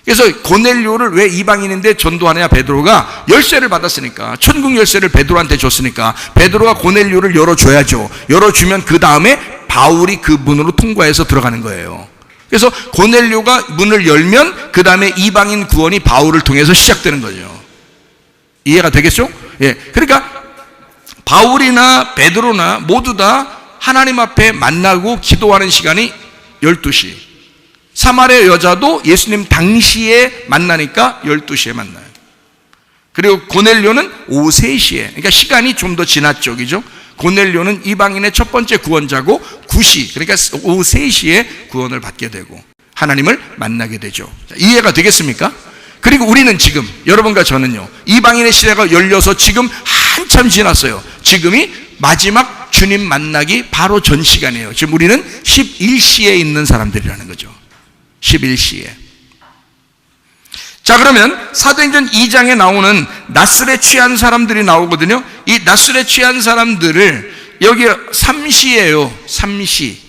그래서 고넬료를 왜 이방인인데 전도하느냐? 베드로가 열쇠를 받았으니까, 천국 열쇠를 베드로한테 줬으니까 베드로가 고넬료를 열어줘야죠. 열어주면 그 다음에 바울이 그 문으로 통과해서 들어가는 거예요. 그래서 고넬료가 문을 열면 그 다음에 이방인 구원이 바울을 통해서 시작되는 거죠. 이해가 되겠죠? 예. 그러니까 바울이나 베드로나 모두 다 하나님 앞에 만나고 기도하는 시간이 12시. 사마리아 여자도 예수님 당시에 만나니까 12시에 만나요. 그리고 고넬료는 오후 3시에, 그러니까 시간이 좀 더 지났죠, 그죠? 고넬료는 이방인의 첫 번째 구원자고 9시, 그러니까 오후 3시에 구원을 받게 되고 하나님을 만나게 되죠. 이해가 되겠습니까? 그리고 우리는 지금, 여러분과 저는요, 이방인의 시대가 열려서 지금 한참 지났어요. 지금이 마지막 주님 만나기 바로 전 시간이에요. 지금 우리는 11시에 있는 사람들이라는 거죠. 11시에. 자, 그러면 사도행전 2장에 나오는 낫술에 취한 사람들이 나오거든요. 이 낫술에 취한 사람들을 여기 삼시예요. 삼시.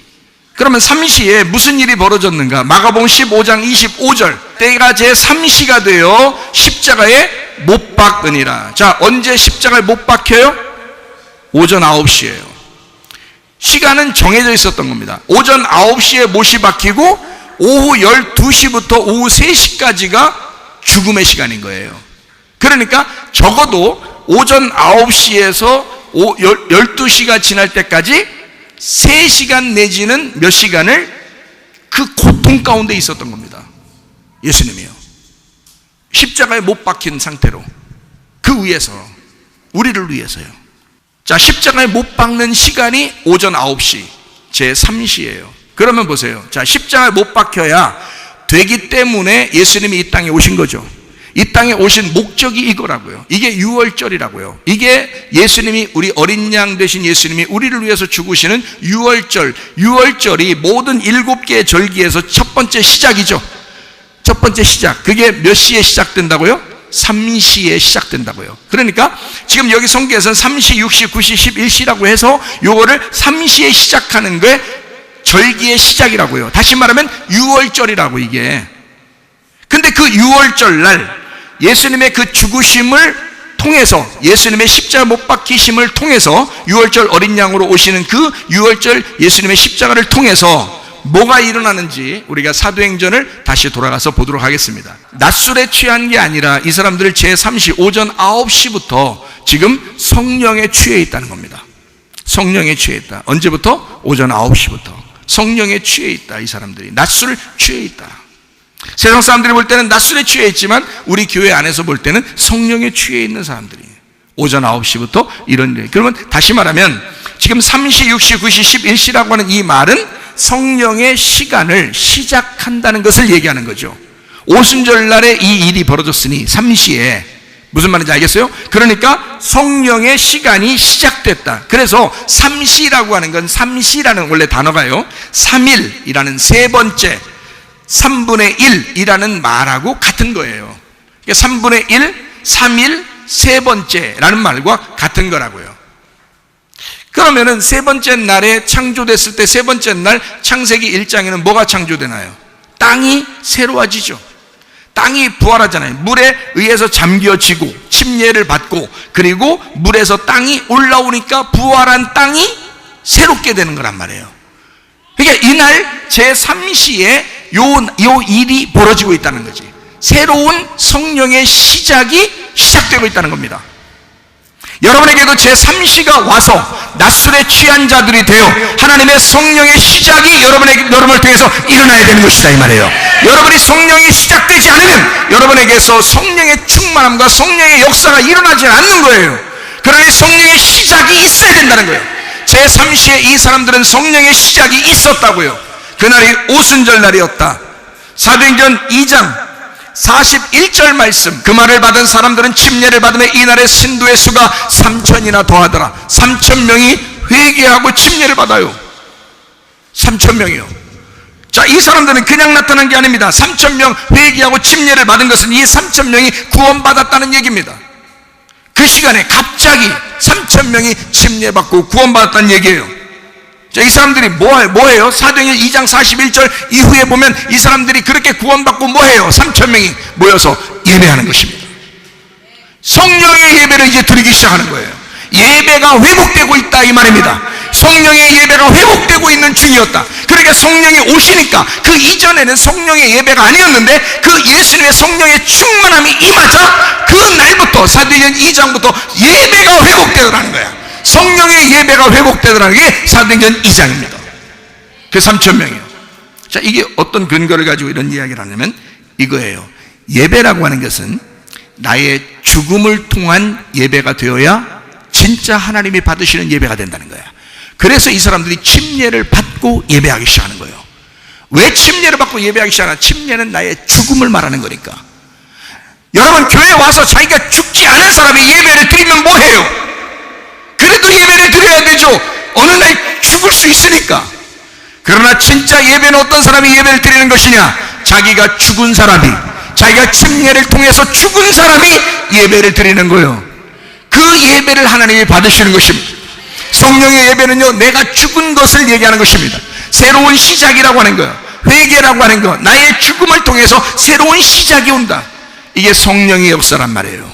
그러면 삼시에 무슨 일이 벌어졌는가? 마가복음 15장 25절. 때가 제 3시가 되어 십자가에 못 박으니라. 자, 언제 십자가에 못 박혀요? 오전 9시예요. 시간은 정해져 있었던 겁니다. 오전 9시에 못이 박히고 오후 12시부터 오후 3시까지가 죽음의 시간인 거예요. 그러니까 적어도 오전 9시에서 12시가 지날 때까지 3시간 내지는 몇 시간을 그 고통 가운데 있었던 겁니다. 예수님이요. 십자가에 못 박힌 상태로 그 위에서, 우리를 위해서요. 자, 십자가에 못 박는 시간이 오전 9시 제 3시예요. 그러면 보세요. 자, 십자가에 못 박혀야 되기 때문에 예수님이 이 땅에 오신 거죠. 이 땅에 오신 목적이 이거라고요. 이게 유월절이라고요. 이게 예수님이, 우리 어린 양 되신 예수님이 우리를 위해서 죽으시는 유월절. 유월절이 모든 7개의 절기에서 첫 번째 시작이죠. 첫 번째 시작. 그게 몇 시에 시작된다고요? 3시에 시작된다고요. 그러니까 지금 여기 성경에서는 3시, 6시, 9시, 11시라고 해서 요거를 3시에 시작하는 게 절기의 시작이라고요. 다시 말하면 유월절이라고, 이게. 근데 그 유월절 날 예수님의 그 죽으심을 통해서, 예수님의 십자가 못 박히심을 통해서, 유월절 어린 양으로 오시는 그 유월절 예수님의 십자가를 통해서 뭐가 일어나는지 우리가 사도행전을 다시 돌아가서 보도록 하겠습니다. 낫술에 취한 게 아니라 이 사람들을 제3시 오전 9시부터 지금 성령에 취해 있다는 겁니다. 성령에 취해 있다. 언제부터? 오전 9시부터 성령에 취해 있다. 이 사람들이 낫술을 취해 있다. 세상 사람들이 볼 때는 낫술에 취해 있지만 우리 교회 안에서 볼 때는 성령에 취해 있는 사람들이 오전 9시부터 이런 일. 그러면 다시 말하면 지금 3시, 6시, 9시, 11시라고 하는 이 말은 성령의 시간을 시작한다는 것을 얘기하는 거죠. 오순절 날에 이 일이 벌어졌으니 3시에 무슨 말인지 알겠어요? 그러니까 성령의 시간이 시작됐다. 그래서 3시라고 하는 건, 3시라는 원래 단어가요, 3일이라는 세 번째, 3분의 1이라는 말하고 같은 거예요. 그러니까 3분의 1, 3일, 세 번째라는 말과 같은 거라고요. 그러면은 세 번째 날에 창조됐을 때, 세 번째 날 창세기 1장에는 뭐가 창조되나요? 땅이 새로워지죠. 땅이 부활하잖아요. 물에 의해서 잠겨지고 침례를 받고, 그리고 물에서 땅이 올라오니까 부활한 땅이 새롭게 되는 거란 말이에요. 그러니까 이날 제3시에 요 일이 벌어지고 있다는 거지. 새로운 성령의 시작이 시작되고 있다는 겁니다. 여러분에게도 제3시가 와서 낫술에 취한 자들이 되어 하나님의 성령의 시작이 여러분을 통해서 일어나야 되는 것이다, 이 말이에요. 여러분이 성령이 시작되지 않으면 여러분에게서 성령의 충만함과 성령의 역사가 일어나지 않는 거예요. 그러니 성령의 시작이 있어야 된다는 거예요. 제3시에 이 사람들은 성령의 시작이 있었다고요. 그날이 오순절 날이었다. 사도행전 2장 41절 말씀, 그 말을 받은 사람들은 침례를 받으며 이날의 신도의 수가 3,000이나 더하더라. 3,000명이 회개하고 침례를 받아요. 3,000명이요. 자, 이 사람들은 그냥 나타난 게 아닙니다. 3,000명 회개하고 침례를 받은 것은 이 3,000명이 구원받았다는 얘기입니다. 그 시간에 갑자기 3,000명이 침례받고 구원받았다는 얘기예요. 자, 이 사람들이 뭐예요? 사도행전 2장 41절 이후에 보면 이 사람들이 그렇게 구원받고 뭐해요? 3,000명이 모여서 예배하는 것입니다. 성령의 예배를 이제 드리기 시작하는 거예요. 예배가 회복되고 있다, 이 말입니다. 성령의 예배가 회복되고 있는 중이었다. 그러니까 성령이 오시니까, 그 이전에는 성령의 예배가 아니었는데 그 예수님의 성령의 충만함이 임하자 그 날부터 1절부터 사도행전 2장부터 예배가 회복되더라는 거야. 성령의 예배가 회복되더라는 게 사도행전 2장입니다. 그 3,000명이에요. 자, 이게 어떤 근거를 가지고 이런 이야기를 하냐면 이거예요. 예배라고 하는 것은 나의 죽음을 통한 예배가 되어야 진짜 하나님이 받으시는 예배가 된다는 거야. 그래서 이 사람들이 침례를 받고 예배하기 시작하는 거예요. 왜 침례를 받고 예배하기 시작하나? 침례는 나의 죽음을 말하는 거니까. 여러분, 교회 와서 자기가 죽지 않은 사람이 예배를 드리면 뭐해요? 그래도 예배를 드려야 되죠. 어느 날 죽을 수 있으니까. 그러나 진짜 예배는 어떤 사람이 예배를 드리는 것이냐? 자기가 죽은 사람이, 자기가 침례를 통해서 죽은 사람이 예배를 드리는 거예요. 그 예배를 하나님이 받으시는 것입니다. 성령의 예배는요, 내가 죽은 것을 얘기하는 것입니다. 새로운 시작이라고 하는 거예요. 회개라고 하는 거, 나의 죽음을 통해서 새로운 시작이 온다. 이게 성령의 역사란 말이에요.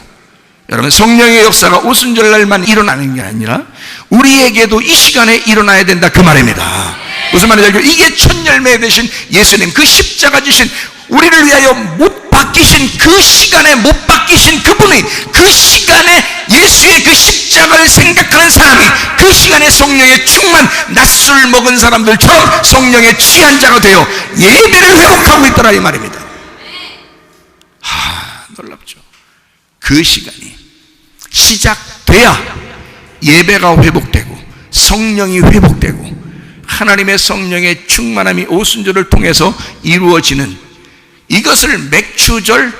여러분, 성령의 역사가 오순절날만 일어나는 게 아니라 우리에게도 이 시간에 일어나야 된다, 그 말입니다. 무슨 말인지 알죠? 이게 첫 열매 되신 예수님, 그 십자가 지신, 우리를 위하여 못 박히신 그 시간에 못 박히신 그분이, 그 시간에 예수의 그 십자가를 생각하는 사람이 그 시간에 성령의 충만, 낮술 먹은 사람들처럼 성령의 취한 자가 되어 예배를 회복하고 있더라, 이 말입니다. 놀랍죠. 그 시간이 시작돼야 예배가 회복되고 성령이 회복되고 하나님의 성령의 충만함이 오순절을 통해서 이루어지는, 이것을 맥추절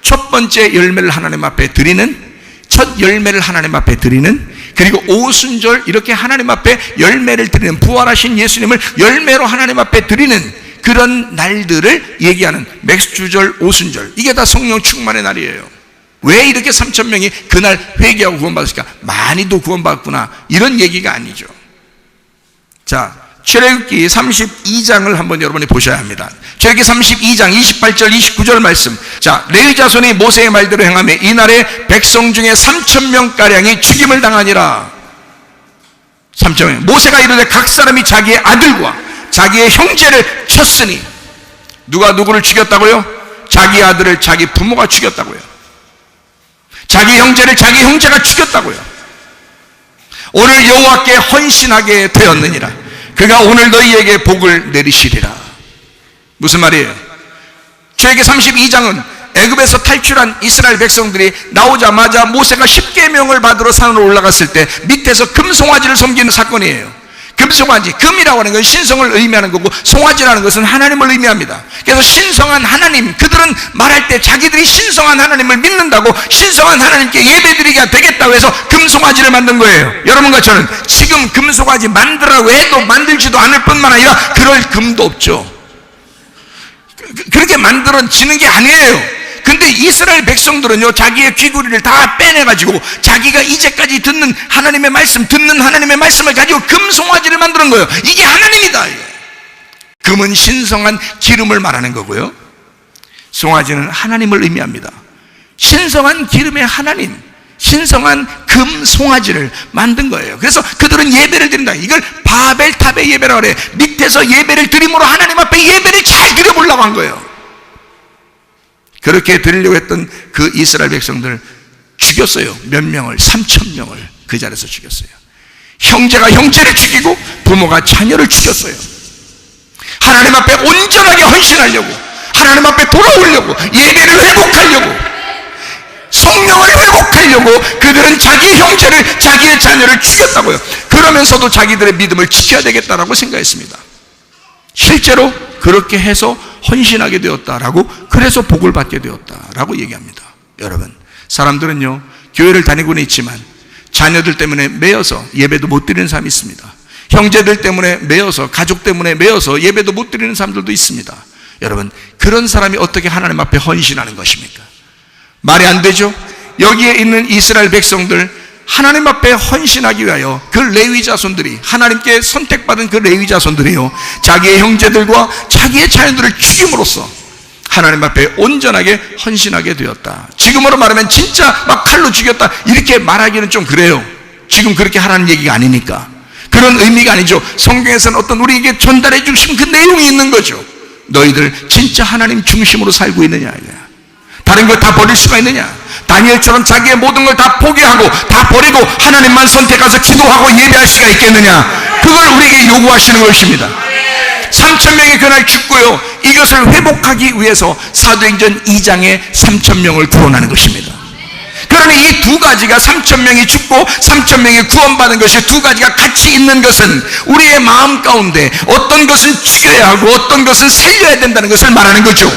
첫 번째 열매를 하나님 앞에 드리는, 첫 열매를 하나님 앞에 드리는, 그리고 오순절 이렇게 하나님 앞에 열매를 드리는, 부활하신 예수님을 열매로 하나님 앞에 드리는 그런 날들을 얘기하는 맥주절, 오순절, 이게 다 성령 충만의 날이에요. 왜 이렇게 3,000명이 그날 회개하고 구원받았을까? 많이도 구원받았구나, 이런 얘기가 아니죠. 자, 출애굽기 32장을 한번 여러분이 보셔야 합니다. 출애굽기 32장 28절 29절 말씀. 자, 레위 자손이 모세의 말대로 행하며 이날에 백성 중에 3,000명가량이 죽임을 당하니라. 3,000명. 모세가 이르되 각 사람이 자기의 아들과 자기의 형제를 쳤으니, 누가 누구를 죽였다고요? 자기 아들을 자기 부모가 죽였다고요. 자기 형제를 자기 형제가 죽였다고요. 오늘 여호와께 헌신하게 되었느니라. 그가 오늘 너희에게 복을 내리시리라. 무슨 말이에요? 출애굽기 32장은 애굽에서 탈출한 이스라엘 백성들이 나오자마자 모세가 십계명을 받으러 산으로 올라갔을 때 밑에서 금송아지를 섬기는 사건이에요. 금송아지, 금이라고 하는 건 신성을 의미하는 거고 송아지라는 것은 하나님을 의미합니다. 그래서 신성한 하나님, 그들은 말할 때 자기들이 신성한 하나님을 믿는다고 신성한 하나님께 예배드리게 되겠다고 해서 금송아지를 만든 거예요. 여러분과 저는 지금 금송아지 만들라고 해도 만들지도 않을 뿐만 아니라 그럴 금도 없죠. 그렇게 만들어지는 게 아니에요. 근데 이스라엘 백성들은요, 자기의 귀구리를 다 빼내가지고 자기가 이제까지 듣는 하나님의 말씀, 듣는 하나님의 말씀을 가지고 금송아지를 만드는 거예요. 이게 하나님이다. 금은 신성한 기름을 말하는 거고요, 송아지는 하나님을 의미합니다. 신성한 기름의 하나님, 신성한 금송아지를 만든 거예요. 그래서 그들은 예배를 드린다. 이걸 바벨탑의 예배라고 그래. 밑에서 예배를 드림으로 하나님 앞에 예배를 잘 드려보려고 한 거예요. 그렇게 드리려고 했던 그 이스라엘 백성들 죽였어요. 몇 명을? 3,000명을 그 자리에서 죽였어요. 형제가 형제를 죽이고 부모가 자녀를 죽였어요. 하나님 앞에 온전하게 헌신하려고, 하나님 앞에 돌아오려고, 예배를 회복하려고, 성령을 회복하려고 그들은 자기 형제를, 자기의 자녀를 죽였다고요. 그러면서도 자기들의 믿음을 지켜야 되겠다라고 생각했습니다. 실제로 그렇게 해서 헌신하게 되었다라고, 그래서 복을 받게 되었다라고 얘기합니다. 여러분, 사람들은요, 교회를 다니고는 있지만 자녀들 때문에 매여서 예배도 못 드리는 사람이 있습니다. 형제들 때문에 매여서, 가족 때문에 매여서 예배도 못 드리는 사람들도 있습니다. 여러분, 그런 사람이 어떻게 하나님 앞에 헌신하는 것입니까? 말이 안 되죠? 여기에 있는 이스라엘 백성들 하나님 앞에 헌신하기 위하여 그 레위 자손들이, 하나님께 선택받은 그 레위 자손들이요, 자기의 형제들과 자기의 자녀들을 죽임으로써 하나님 앞에 온전하게 헌신하게 되었다. 지금으로 말하면 진짜 막 칼로 죽였다 이렇게 말하기는 좀 그래요. 지금 그렇게 하라는 얘기가 아니니까. 그런 의미가 아니죠. 성경에서는 어떤 우리에게 전달해 주신 그 내용이 있는 거죠. 너희들 진짜 하나님 중심으로 살고 있느냐, 다른 걸 다 버릴 수가 있느냐? 다니엘처럼 자기의 모든 걸 다 포기하고 다 버리고 하나님만 선택해서 기도하고 예배할 수가 있겠느냐? 그걸 우리에게 요구하시는 것입니다. 3,000명이 그날 죽고요, 이것을 회복하기 위해서 사도행전 2장에 3,000명을 구원하는 것입니다. 그러니 이 두 가지가 3,000명이 죽고 3,000명이 구원받은 것이 두 가지가 같이 있는 것은 우리의 마음 가운데 어떤 것은 죽여야 하고 어떤 것은 살려야 된다는 것을 말하는 거죠.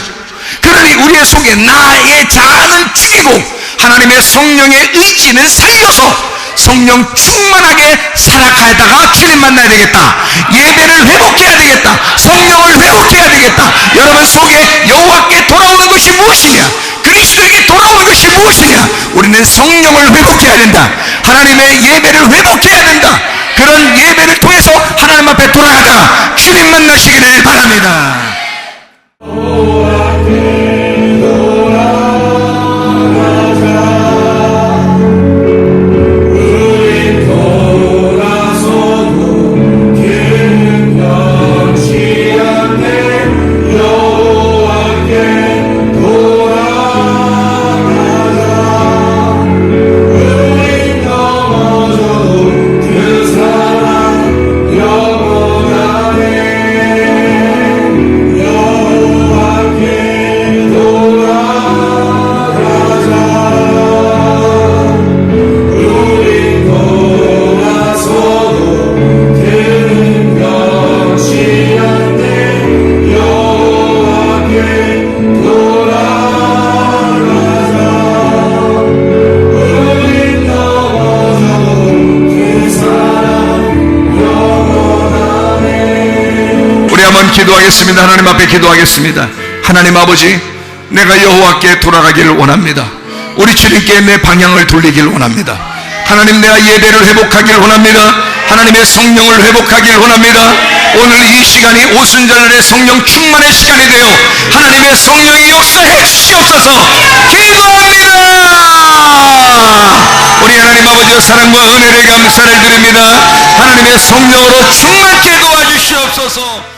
그러니 우리의 속에 나의 자아는 죽이고 하나님의 성령의 의지는 살려서 성령 충만하게 살아가다가 주님 만나야 되겠다. 예배를 회복해야 되겠다. 성령을 회복해야 되겠다. 여러분 속에 여호와께 돌아오는 것이 무엇이냐? 그리스도에게 돌아오는 것이 무엇이냐? 우리는 성령을 회복해야 된다. 하나님의 예배를 회복해야 된다. 그런 예배를 통해서 하나님 앞에 돌아가다가 주님 만나시기를 바랍니다. 기도하겠습니다. 하나님 앞에 기도하겠습니다. 하나님 아버지, 내가 여호와께 돌아가기를 원합니다. 우리 주님께 내 방향을 돌리기를 원합니다. 하나님, 내가 예배를 회복하기를 원합니다. 하나님의 성령을 회복하기를 원합니다. 오늘 이 시간이 오순절날의 성령 충만의 시간이 되어 하나님의 성령이 역사해 주시옵소서. 기도합니다. 우리 하나님 아버지의 사랑과 은혜를 감사를 드립니다. 하나님의 성령으로 충만케 도와주시옵소서.